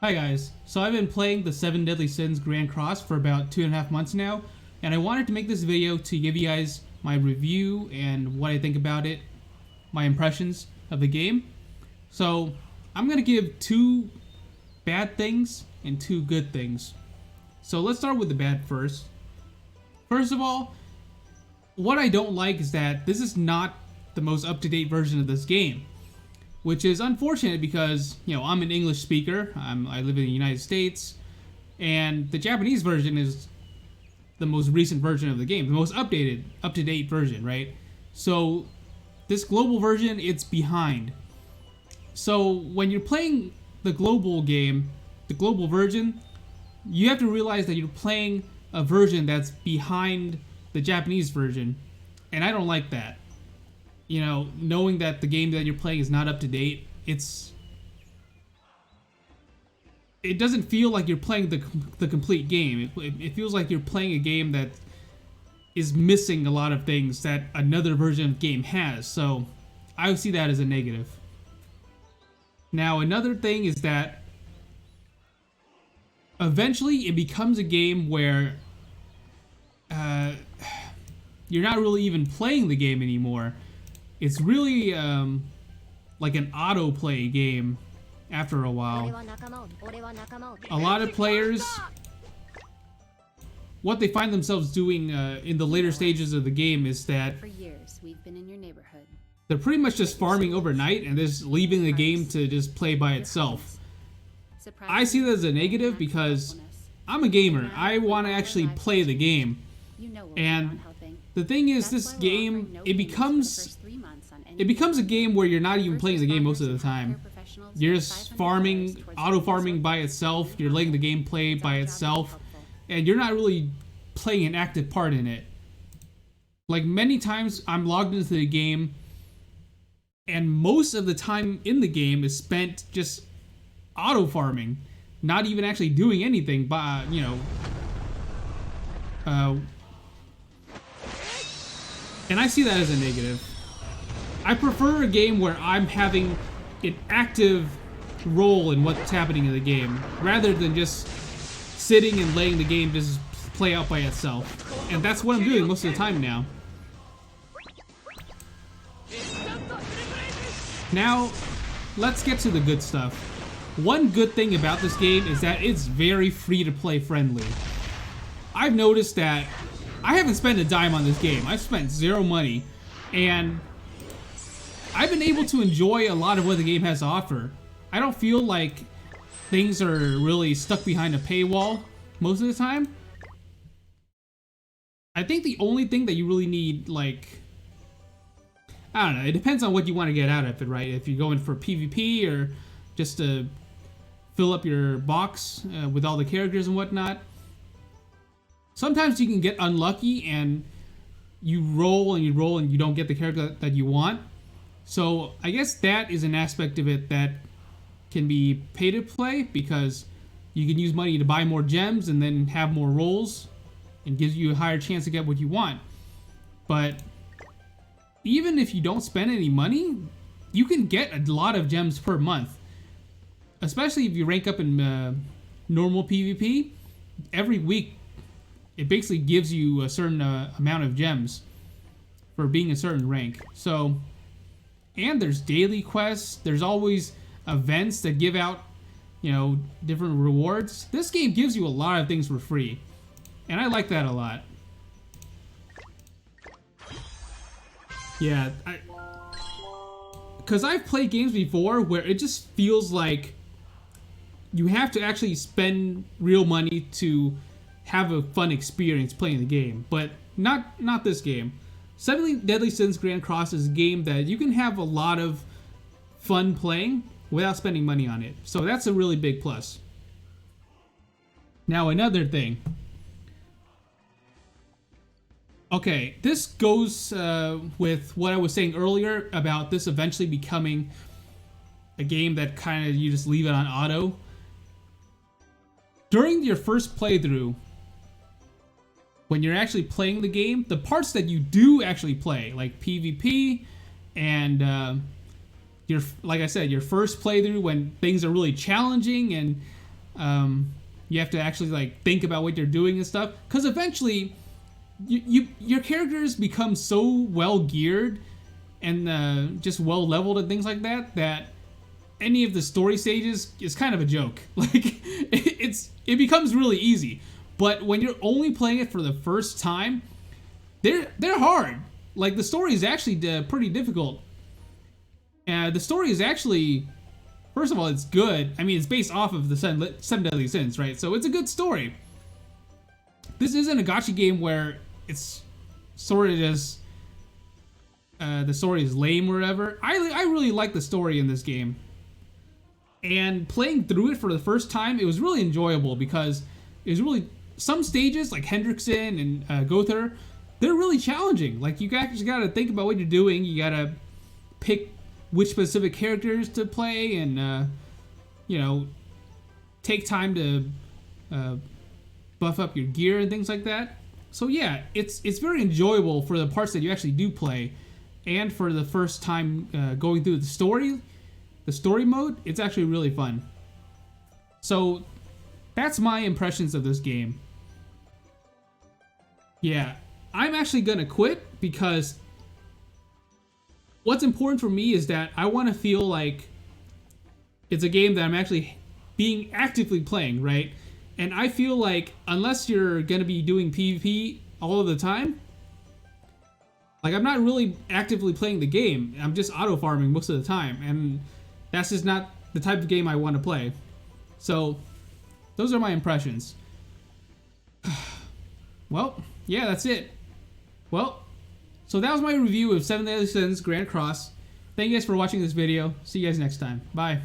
Hi guys, so I've been playing the 7 Deadly Sins Grand Cross for about 2.5 months now, and I wanted to make this video to give you guys my review and what I think about it, my impressions of the game. So I'm going to give 2 bad things and 2 good things. So let's start with the bad first. First of all, what I don't like is that this is not the most up-to-date version of this game, which is unfortunate because, you know, I'm an English speaker, I live in the United States, and the Japanese version is the most recent version of the game, the most updated, up-to-date version, right? So this global version, it's behind. So when you're playing the global game, the global version, you have to realize that you're playing a version that's behind the Japanese version, and I don't like that. You know, knowing that the game that you're playing is not up to date, it doesn't feel like you're playing the complete game. It feels like you're playing a game that is missing a lot of things that another version of the game has. So I would see that as a negative. Now, another thing is that eventually it becomes a game where you're not really even playing the game anymore. It's really like an auto-play game after a while. A lot of players, what they find themselves doing in the later stages of the game is that For years, we've been in your neighborhood. they're pretty much just farming overnight and just leaving the game to just play by itself. I see that as a negative because I'm a gamer. I want to actually play the game. And the thing is, this game, it becomes a game where you're not even playing the game most of the time. You're just farming, auto-farming by itself, you're letting the game play by itself, and you're not really playing an active part in it. Like, many times I'm logged into the game, and most of the time in the game is spent just auto-farming, not even actually doing anything, but, you know, and I see that as a negative. I prefer a game where I'm having an active role in what's happening in the game, rather than just sitting and letting the game just play out by itself. And that's what I'm doing most of the time now. Now, let's get to the good stuff. One good thing about this game is that it's very free-to-play friendly. I've noticed that I haven't spent a dime on this game. I've spent 0 money, and I've been able to enjoy a lot of what the game has to offer. I don't feel like things are really stuck behind a paywall most of the time. I think the only thing that you really need, like, I don't know, it depends on what you want to get out of it, right? If you're going for PvP or just to fill up your box with all the characters and whatnot. Sometimes you can get unlucky and you roll and you don't get the character that you want. So I guess that is an aspect of it that can be pay to play, because you can use money to buy more gems and then have more rolls and gives you a higher chance to get what you want. But even if you don't spend any money, you can get a lot of gems per month. Especially if you rank up in normal PvP, every week it basically gives you a certain amount of gems for being a certain rank. So, and there's daily quests, there's always events that give out, you know, different rewards. This game gives you a lot of things for free, and I like that a lot. Yeah, because I've played games before where it just feels like you have to actually spend real money to have a fun experience playing the game, but not this game. 7 Deadly Sins Grand Cross is a game that you can have a lot of fun playing without spending money on it, so that's a really big plus. Now, another thing. Okay, this goes with what I was saying earlier about this eventually becoming a game that kind of you just leave it on auto. During your first playthrough, when you're actually playing the game, the parts that you do actually play, like PvP and like I said, your first playthrough when things are really challenging and You have to actually like think about what you're doing and stuff, because eventually your characters become so well geared and just well leveled and things like that that any of the story stages is kind of a joke. Like it becomes really easy. But when you're only playing it for the first time, they're hard. Like the story is actually pretty difficult. The story is actually, first of all, it's good. I mean, it's based off of the Seven Deadly Sins, right? So it's a good story. This isn't a gacha game where it's sort of just the story is lame or whatever. I really like the story in this game. And playing through it for the first time, it was really enjoyable because it was really, some stages like Hendrickson and Gother, they're really challenging. Like you just gotta think about what you're doing. You gotta pick which specific characters to play and you know, take time to buff up your gear and things like that. So yeah, it's very enjoyable for the parts that you actually do play, and for the first time going through the story mode, it's actually really fun. So that's my impressions of this game. Yeah, I'm actually gonna quit because what's important for me is that I want to feel like it's a game that I'm actually being actively playing, right? And I feel like unless you're gonna be doing PvP all of the time, like I'm not really actively playing the game. I'm just auto farming most of the time, and that's just not the type of game I want to play. So those are my impressions. Well, yeah, that's it. Well, so that was my review of Seven Deadly Sins Grand Cross. Thank you guys for watching this video. See you guys next time. Bye.